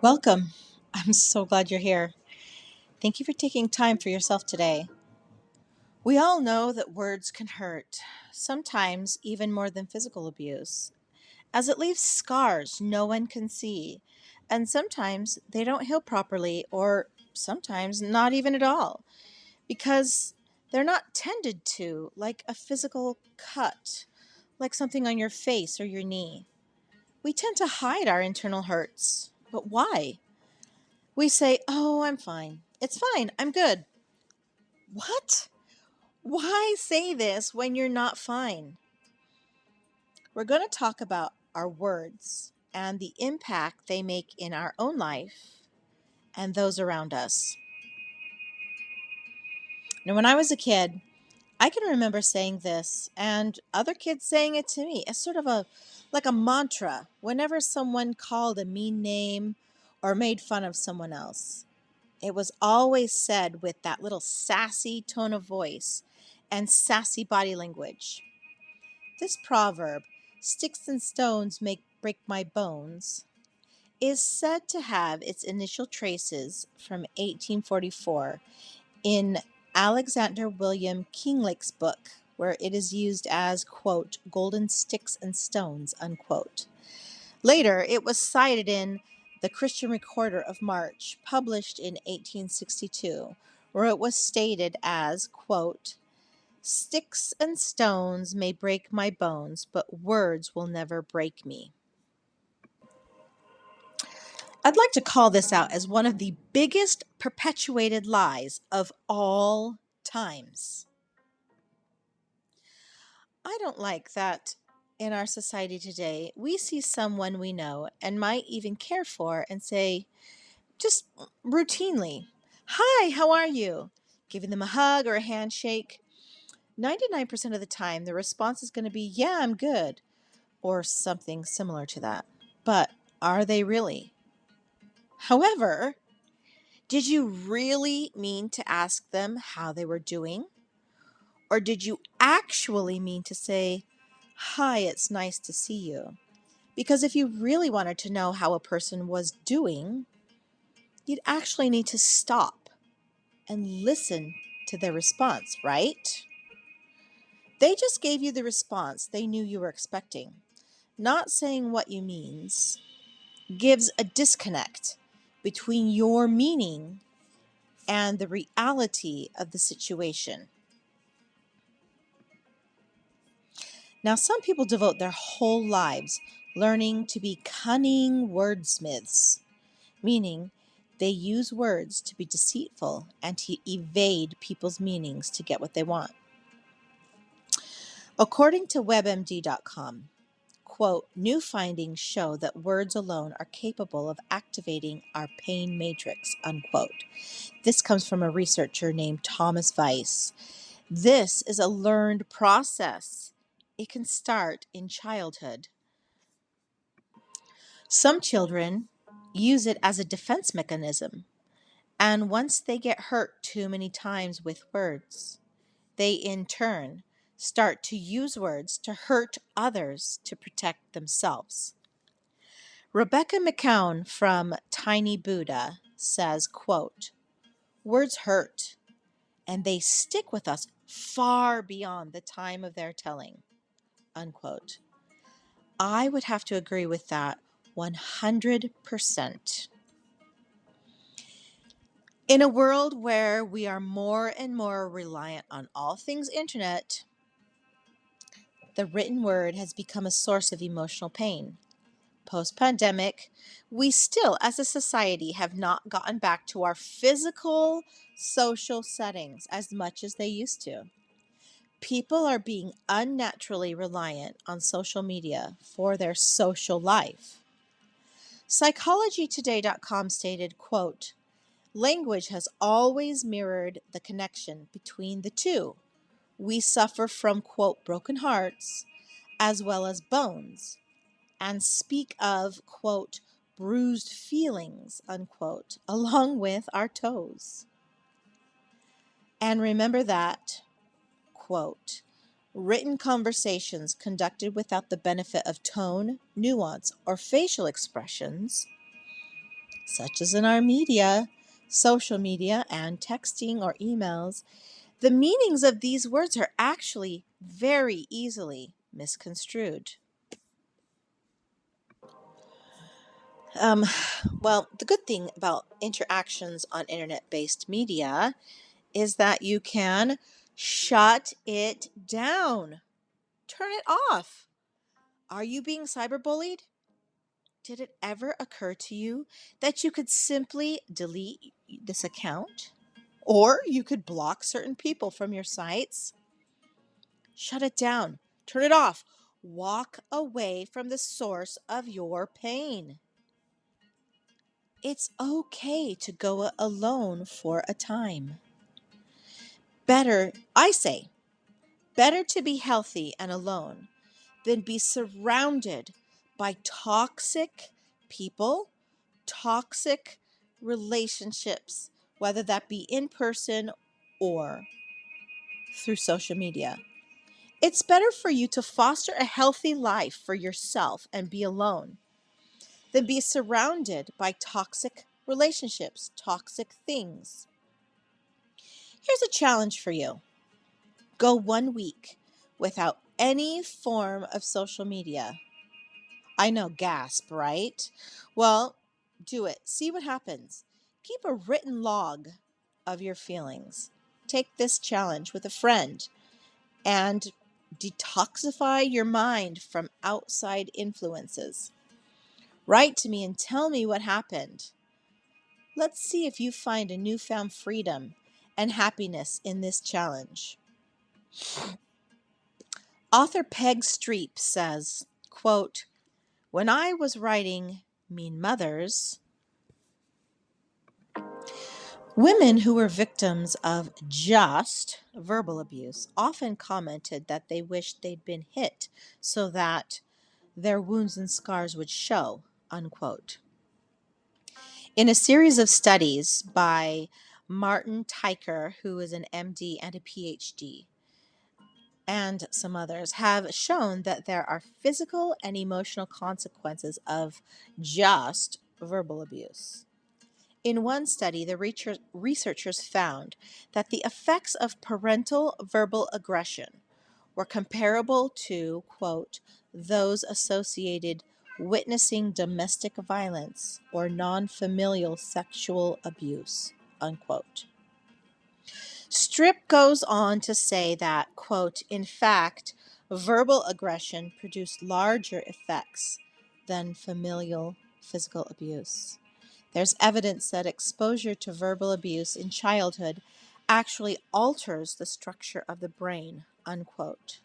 Welcome. I'm so glad you're here. Thank you for taking time for yourself today. We all know that words can hurt, sometimes even more than physical abuse, as it leaves scars no one can see. And sometimes they don't heal properly, or sometimes not even at all, because they're not tended to like a physical cut, like something on your face or your knee. We tend to hide our internal hurts. But why? We say, "Oh, I'm fine. It's fine. I'm good." What? Why say this when you're not fine? We're going to talk about our words and the impact they make in our own life and those around us. Now, when I was a kid, I can remember saying this and other kids saying it to me as sort of like a mantra whenever someone called a mean name or made fun of someone else. It was always said with that little sassy tone of voice and sassy body language. This proverb, "Sticks and stones make break my bones," is said to have its initial traces from 1844 in Alexander William Kinglake's book, where it is used as, quote, "golden sticks and stones," unquote. Later, it was cited in the Christian Recorder of March, published in 1862, where it was stated as, quote, "Sticks and stones may break my bones, but words will never break me." I'd like to call this out as one of the biggest perpetuated lies of all times. I don't like that in our society today, we see someone we know and might even care for and say, just routinely, "Hi, how are you?" Giving them a hug or a handshake. 99% of the time, the response is going to be, "Yeah, I'm good," or something similar to that. But are they really? However, did you really mean to ask them how they were doing? Or did you actually mean to say, "Hi, it's nice to see you"? Because if you really wanted to know how a person was doing, you'd actually need to stop and listen to their response, right? They just gave you the response they knew you were expecting. Not saying what you means gives a disconnect between your meaning and the reality of the situation. Now, some people devote their whole lives learning to be cunning wordsmiths, meaning they use words to be deceitful and to evade people's meanings to get what they want. According to WebMD.com, quote, "New findings show that words alone are capable of activating our pain matrix," unquote. This comes from a researcher named Thomas Weiss. This is a learned process. It can start in childhood. Some children use it as a defense mechanism, and once they get hurt too many times with words, they in turn start to use words to hurt others to protect themselves. Rebecca McCown from Tiny Buddha says, quote, "Words hurt, and they stick with us far beyond the time of their telling," unquote. I would have to agree with that 100%. In a world where we are more and more reliant on all things internet, the written word has become a source of emotional pain. Post-pandemic, we still, as a society, have not gotten back to our physical social settings as much as they used to. People are being unnaturally reliant on social media for their social life. PsychologyToday.com stated, quote, "Language has always mirrored the connection between the two. We suffer from, quote, broken hearts as well as bones, and speak of, quote, bruised feelings," unquote, along with our toes. And remember that, quote, Written conversations conducted without the benefit of tone, nuance, or facial expressions, such as in our media, social media, and texting or emails, the meanings of these words are actually very easily misconstrued. Um, the good thing about interactions on internet based media is that you can shut it down, turn it off. Are you being cyberbullied? Did it ever occur to you that you could simply delete this account? Or you could block certain people from your sites? Shut it down, turn it off, walk away from the source of your pain. It's okay to go alone for a time. Better, I say, better to be healthy and alone than be surrounded by toxic people, toxic relationships, whether that be in person or through social media. It's better for you to foster a healthy life for yourself and be alone than be surrounded by toxic relationships, toxic things. Here's a challenge for you. Go 1 week without any form of social media. I know, gasp, right? Well, do it. See what happens. Keep a written log of your feelings. Take this challenge with a friend and detoxify your mind from outside influences. Write to me and tell me what happened. Let's see if you find a newfound freedom and happiness in this challenge. Author Peg Streep says, quote, "When I was writing Mean Mothers, women who were victims of just verbal abuse often commented that they wished they'd been hit so that their wounds and scars would show," unquote. In a series of studies by Martin Teicher, who is an MD and a PhD, and some others, have shown that there are physical and emotional consequences of just verbal abuse. In one study, the researchers found that the effects of parental verbal aggression were comparable to, quote, those associated witnessing domestic violence or non-familial sexual abuse, unquote. Strip goes on to say that, quote, in fact, verbal aggression produced larger effects than familial physical abuse. There's evidence that exposure to verbal abuse in childhood actually alters the structure of the brain, unquote.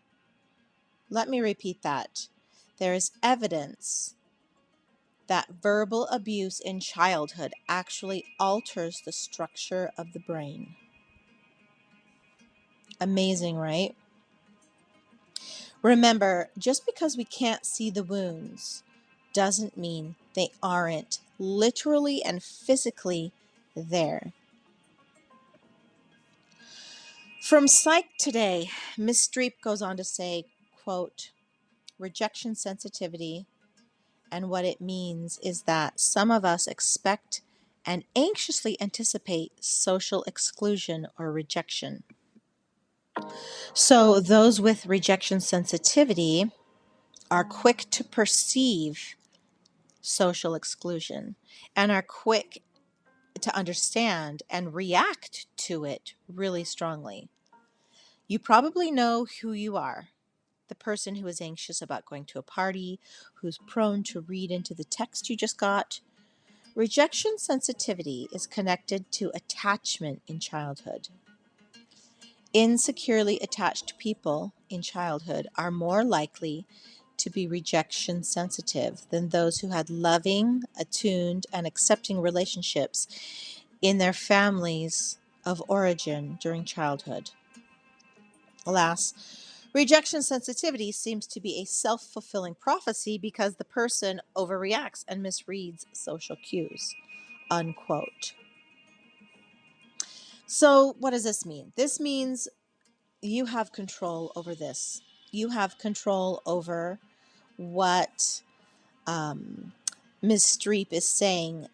Let me repeat that. There is evidence that verbal abuse in childhood actually alters the structure of the brain. Amazing, right? Remember, just because we can't see the wounds doesn't mean they aren't literally and physically there. From Psych Today, Ms. Streep goes on to say, quote, rejection sensitivity and what it means is that some of us expect and anxiously anticipate social exclusion or rejection. So those with rejection sensitivity are quick to perceive social exclusion and are quick to understand and react to it really strongly. You probably know who you are. The person who is anxious about going to a party, who's prone to read into the text you just got. Rejection sensitivity is connected to attachment in childhood. Insecurely attached people in childhood are more likely to be rejection sensitive than those who had loving, attuned, and accepting relationships in their families of origin during childhood. Alas, rejection sensitivity seems to be a self-fulfilling prophecy because the person overreacts and misreads social cues, unquote. So what does this mean? This means you have control over this. you have control over what Ms. Streep is saying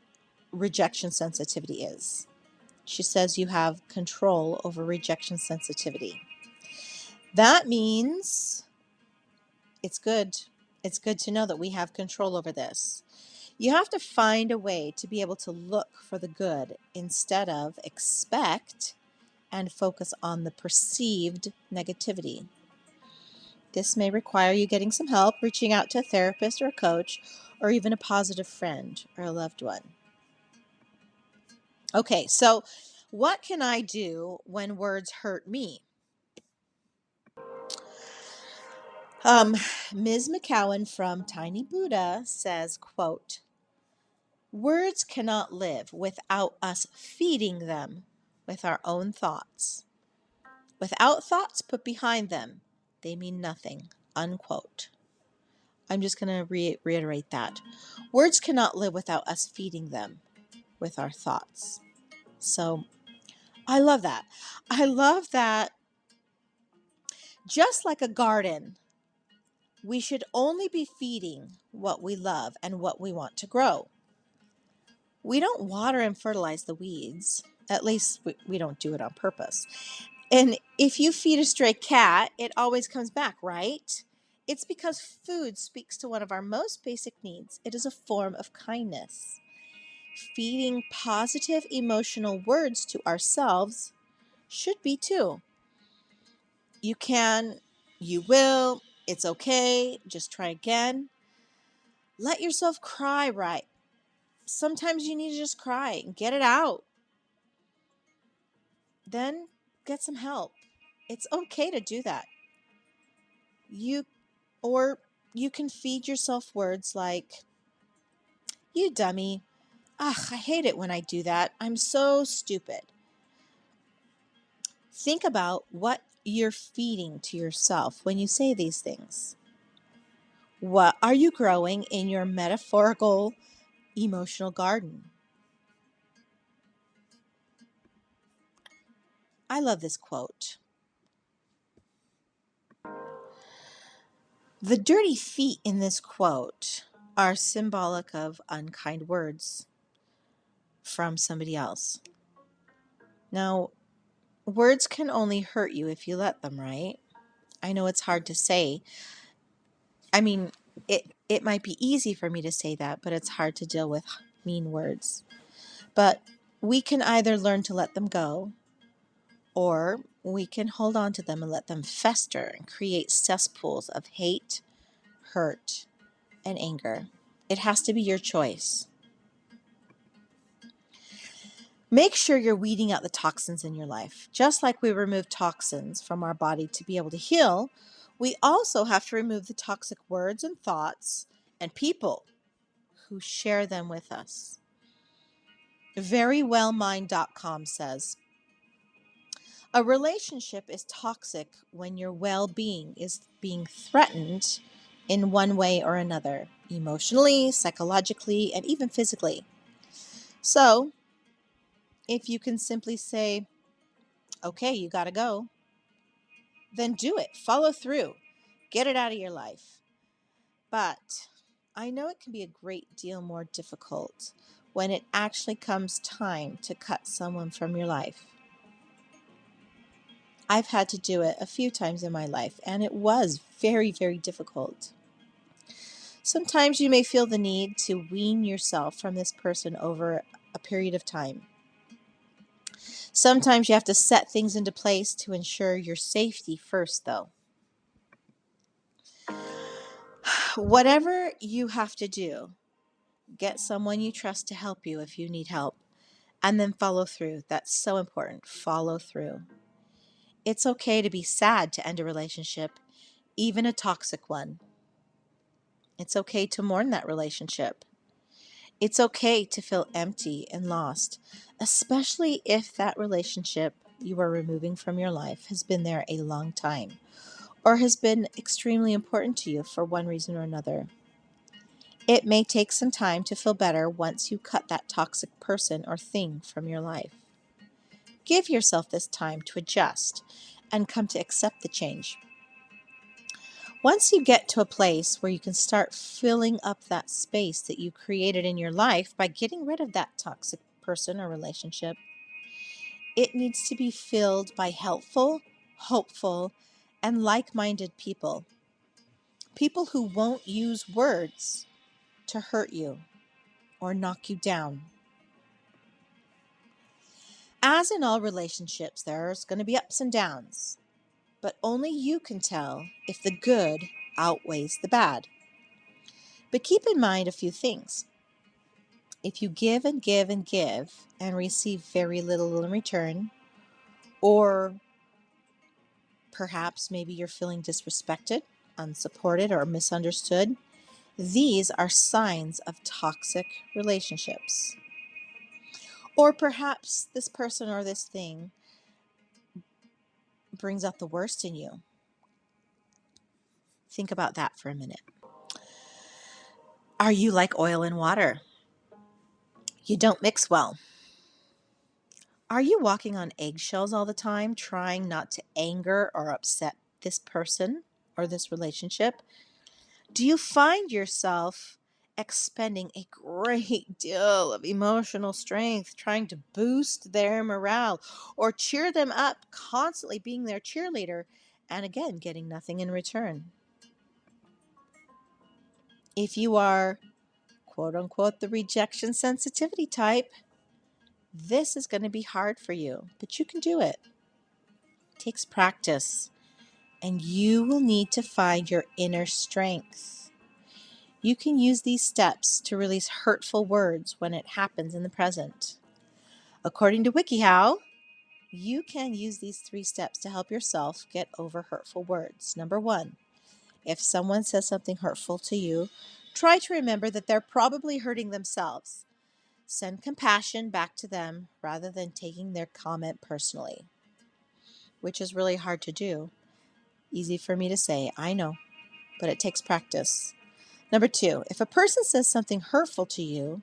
rejection sensitivity is. She says you have control over rejection sensitivity. That means it's good. It's good to know that we have control over this. You have to find a way to be able to look for the good instead of expect and focus on the perceived negativity. This may require you getting some help, reaching out to a therapist or a coach, or even a positive friend or a loved one. Okay, so what can I do when words hurt me? Ms. McCowan from Tiny Buddha says, quote, "Words cannot live without us feeding them with our own thoughts. Without thoughts put behind them, they mean nothing," unquote. I'm just going to reiterate that. Words cannot live without us feeding them with our thoughts. So I love that. I love that just like a garden, we should only be feeding what we love and what we want to grow. We don't water and fertilize the weeds. At least we don't do it on purpose. And if you feed a stray cat, it always comes back, right? It's because food speaks to one of our most basic needs. It is a form of kindness. Feeding positive emotional words to ourselves should be too. You can, you will, it's okay, just try again. Let yourself cry, right? Sometimes you need to just cry and get it out. Then get some help. It's okay to do that. Or you can feed yourself words like, "You dummy. Ugh, I hate it when I do that. I'm so stupid." Think about what you're feeding to yourself when you say these things. What are you growing in your metaphorical emotional garden? I love this quote. The dirty feet in this quote are symbolic of unkind words from somebody else. Now, words can only hurt you if you let them, right? I know it's hard to say. I mean, it might be easy for me to say that, but it's hard to deal with mean words. But we can either learn to let them go, or we can hold on to them and let them fester and create cesspools of hate, hurt, and anger. It has to be your choice. Make sure you're weeding out the toxins in your life. Just like we remove toxins from our body to be able to heal, we also have to remove the toxic words and thoughts and people who share them with us. Verywellmind.com says, "A relationship is toxic when your well-being is being threatened in one way or another, emotionally, psychologically, and even physically." So, if you can simply say, "Okay, you gotta go," then do it. Follow through. Get it out of your life. But I know it can be a great deal more difficult when it actually comes time to cut someone from your life. I've had to do it a few times in my life, and it was very, very difficult. Sometimes you may feel the need to wean yourself from this person over a period of time. Sometimes you have to set things into place to ensure your safety first, though. Whatever you have to do, get someone you trust to help you if you need help, and then follow through. That's so important. Follow through. It's okay to be sad to end a relationship, even a toxic one. It's okay to mourn that relationship. It's okay to feel empty and lost, especially if that relationship you are removing from your life has been there a long time or has been extremely important to you for one reason or another. It may take some time to feel better once you cut that toxic person or thing from your life. Give yourself this time to adjust and come to accept the change. Once you get to a place where you can start filling up that space that you created in your life by getting rid of that toxic person or relationship, it needs to be filled by helpful, hopeful, and like minded people. People who won't use words to hurt you or knock you down. As in all relationships, there's going to be ups and downs, but only you can tell if the good outweighs the bad. But keep in mind a few things. If you give and give and give and receive very little in return, or perhaps maybe you're feeling disrespected, unsupported, or misunderstood, these are signs of toxic relationships. Or perhaps this person or this thing brings out the worst in you. Think about that for a minute. Are you like oil and water? You don't mix well. Are you walking on eggshells all the time, trying not to anger or upset this person or this relationship? Do you find yourself expending a great deal of emotional strength trying to boost their morale or cheer them up, constantly being their cheerleader, and again, getting nothing in return? If you are, quote unquote, the rejection sensitivity type, this is going to be hard for you, but you can do it. It takes practice, and you will need to find your inner strength. You can use these steps to release hurtful words when it happens in the present. According to WikiHow, you can use these 3 steps to help yourself get over hurtful words. Number 1, if someone says something hurtful to you, try to remember that they're probably hurting themselves. Send compassion back to them rather than taking their comment personally, which is really hard to do. Easy for me to say, I know, but it takes practice. Number 2, if a person says something hurtful to you,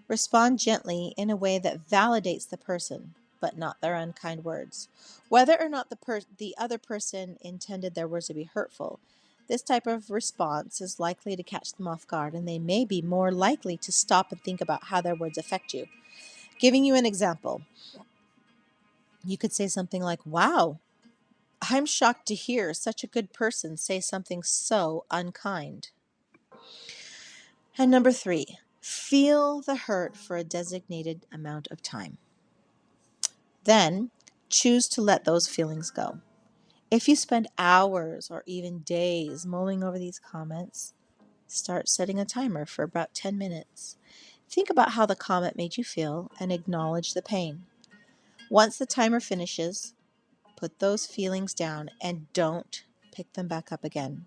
respond gently in a way that validates the person, but not their unkind words. Whether or not the other person intended their words to be hurtful, this type of response is likely to catch them off guard, and they may be more likely to stop and think about how their words affect you. Giving you an example, you could say something like, "Wow, I'm shocked to hear such a good person say something so unkind." And number 3, feel the hurt for a designated amount of time. Then choose to let those feelings go. If you spend hours or even days mulling over these comments, start setting a timer for about 10 minutes. Think about how the comment made you feel and acknowledge the pain. Once the timer finishes, put those feelings down and don't pick them back up again.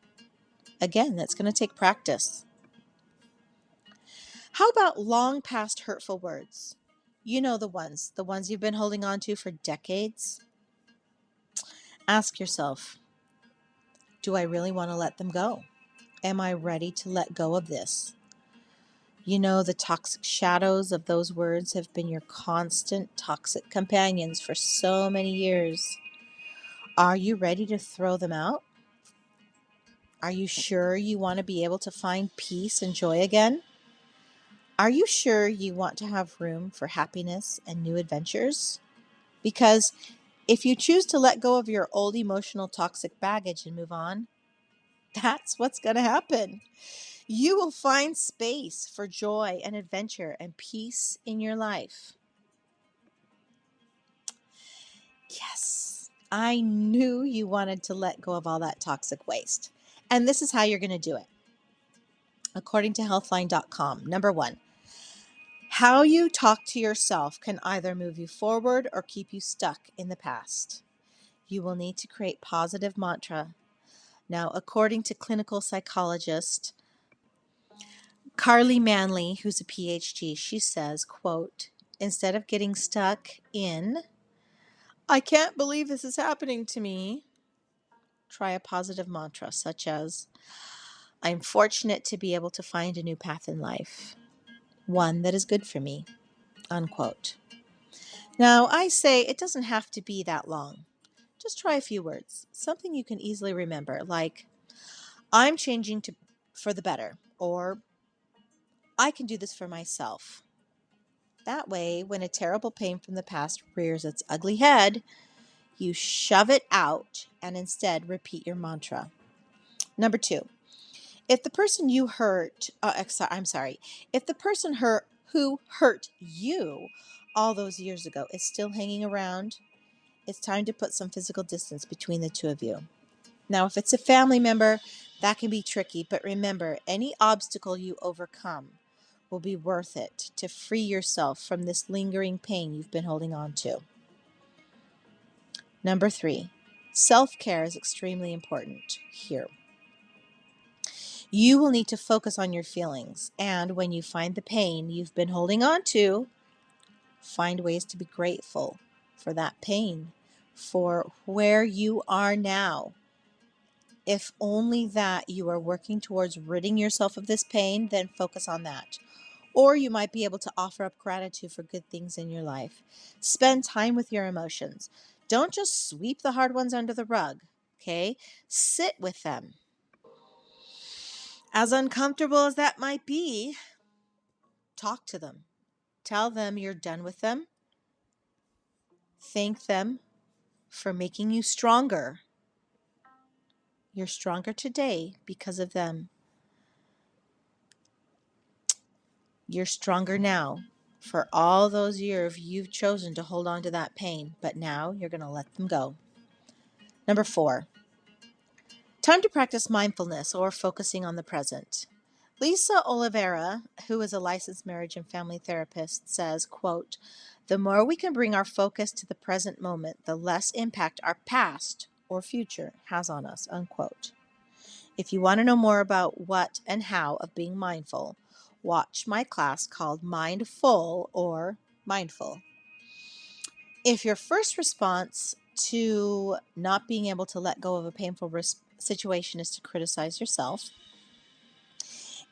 Again, that's going to take practice. How about long past hurtful words? You know the ones you've been holding on to for decades. Ask yourself, do I really want to let them go? Am I ready to let go of this? You know, the toxic shadows of those words have been your constant toxic companions for so many years. Are you ready to throw them out? Are you sure you want to be able to find peace and joy again? Are you sure you want to have room for happiness and new adventures? Because if you choose to let go of your old emotional toxic baggage and move on, that's what's going to happen. You will find space for joy and adventure and peace in your life. Yes, I knew you wanted to let go of all that toxic waste. And this is how you're going to do it. According to healthline.com, number 1, how you talk to yourself can either move you forward or keep you stuck in the past. You will need to create positive mantra. Now, according to clinical psychologist Carly Manley, who's a PhD, she says, quote, instead of getting stuck in, "I can't believe this is happening to me," try a positive mantra such as, "I'm fortunate to be able to find a new path in life, one that is good for me," unquote. Now, I say it doesn't have to be that long. Just try a few words, something you can easily remember, like, I'm changing for the better, or I can do this for myself. That way, when a terrible pain from the past rears its ugly head, you shove it out and instead repeat your mantra. Number 2, if the person you hurt, if the person who hurt you all those years ago is still hanging around, it's time to put some physical distance between the two of you. Now, if it's a family member, that can be tricky, but remember, any obstacle you overcome will be worth it to free yourself from this lingering pain you've been holding on to. Number 3, self-care is extremely important here. You will need to focus on your feelings, and when you find the pain you've been holding on to, find ways to be grateful for that pain, for where you are now. If only that you are working towards ridding yourself of this pain, then focus on that. Or you might be able to offer up gratitude for good things in your life. Spend time with your emotions. Don't just sweep the hard ones under the rug, okay? Sit with them. As uncomfortable as that might be, talk to them. Tell them you're done with them. Thank them for making you stronger. You're stronger today because of them. You're stronger now for all those years you've chosen to hold on to that pain, but now you're going to let them go. Number 4, time to practice mindfulness or focusing on the present. Lisa Oliveira, who is a licensed marriage and family therapist, says, quote, "The more we can bring our focus to the present moment, the less impact our past or future has on us," unquote. If you want to know more about what and how of being mindful, watch my class called Mindful or Mindful. If your first response to not being able to let go of a painful situation is to criticize yourself,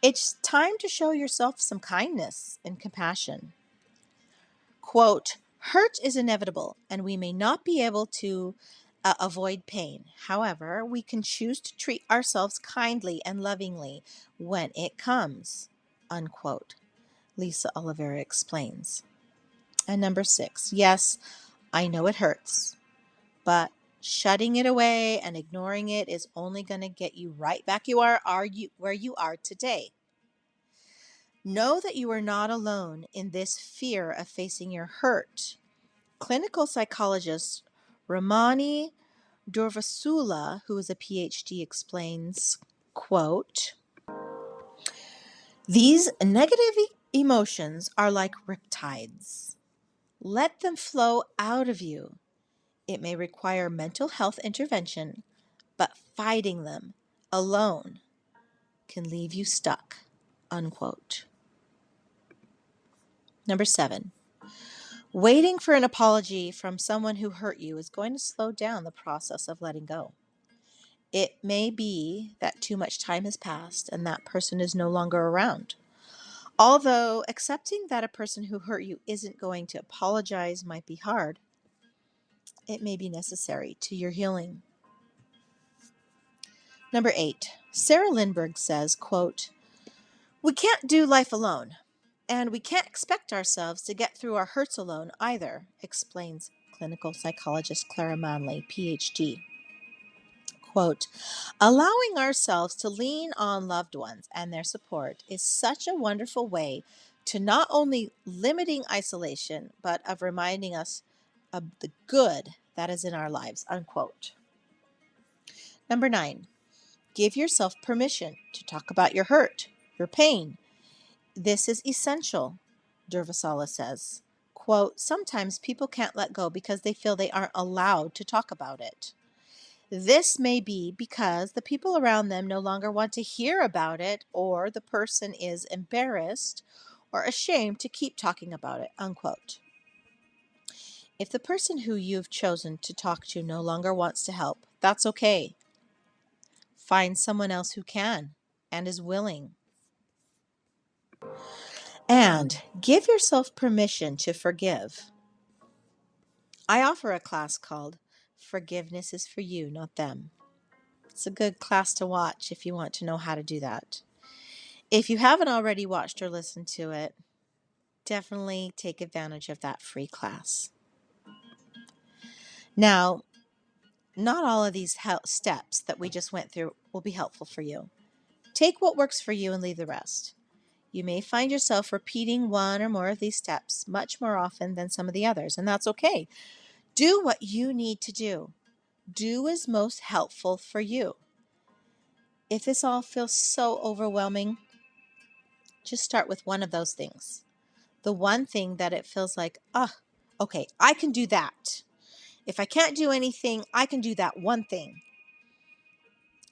it's time to show yourself some kindness and compassion. Quote, "Hurt is inevitable, and we may not be able to avoid pain. However, we can choose to treat ourselves kindly and lovingly when it comes," unquote. Lisa Oliveira explains. And number 6, yes, I know it hurts, but shutting it away and ignoring it is only going to get you right back where you are today. Know that you are not alone in this fear of facing your hurt. Clinical psychologist Ramani Durvasula, who is a PhD, explains, quote, "These negative emotions are like riptides. Let them flow out of you. It may require mental health intervention, but fighting them alone can leave you stuck," unquote. Number 7, waiting for an apology from someone who hurt you is going to slow down the process of letting go. It may be that too much time has passed and that person is no longer around. Although accepting that a person who hurt you isn't going to apologize might be hard, it may be necessary to your healing. Number 8, Sarah Lindbergh says, quote, "We can't do life alone, and we can't expect ourselves to get through our hurts alone either," explains clinical psychologist Clara Manley, PhD. Quote, "Allowing ourselves to lean on loved ones and their support is such a wonderful way to not only limiting isolation, but of reminding us of the good that is in our lives," unquote. Number 9, give yourself permission to talk about your hurt, your pain. This is essential, Durvasula says. Quote, "Sometimes people can't let go because they feel they aren't allowed to talk about it. This may be because the people around them no longer want to hear about it, or the person is embarrassed or ashamed to keep talking about it," unquote. If the person who you've chosen to talk to no longer wants to help, that's okay. Find someone else who can and is willing. And give yourself permission to forgive. I offer a class called Forgiveness is for You, Not Them. It's a good class to watch if you want to know how to do that. If you haven't already watched or listened to it, definitely take advantage of that free class. Now, not all of these steps that we just went through will be helpful for you. Take what works for you and leave the rest. You may find yourself repeating one or more of these steps much more often than some of the others, and that's okay. Do what you need to do. Do as most helpful for you. If this all feels so overwhelming, just start with one of those things. The one thing that it feels like, okay, I can do that. If I can't do anything, I can do that one thing.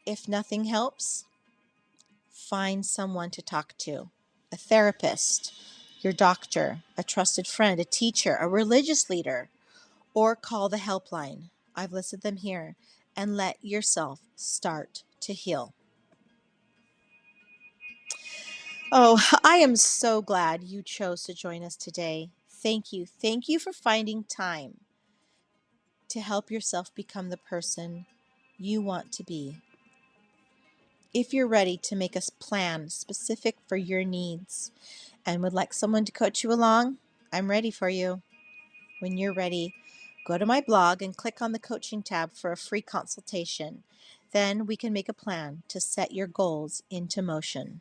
If nothing helps, find someone to talk to. A therapist, your doctor, a trusted friend, a teacher, a religious leader, or call the helpline. I've listed them here. And let yourself start to heal. Oh, I am so glad you chose to join us today. Thank you. Thank you for finding time to help yourself become the person you want to be. If you're ready to make a plan specific for your needs and would like someone to coach you along, I'm ready for you. When you're ready, go to my blog and click on the coaching tab for a free consultation. Then we can make a plan to set your goals into motion.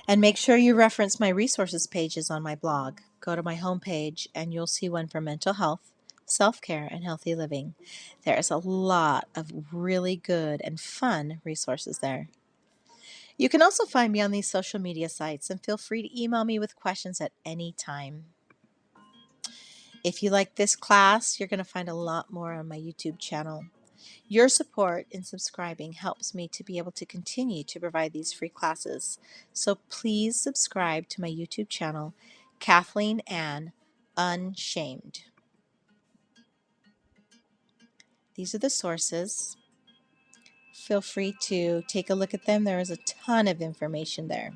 And make sure you reference my resources pages on my blog. Go to my homepage and you'll see one for mental health, self-care, and healthy living. There's a lot of really good and fun resources there. You can also find me on these social media sites and feel free to email me with questions at any time. If you like this class, you're going to find a lot more on my YouTube channel. Your support in subscribing helps me to be able to continue to provide these free classes. So please subscribe to my YouTube channel, Kathleen Ann Unshamed. These are the sources. Feel free to take a look at them. There is a ton of information there.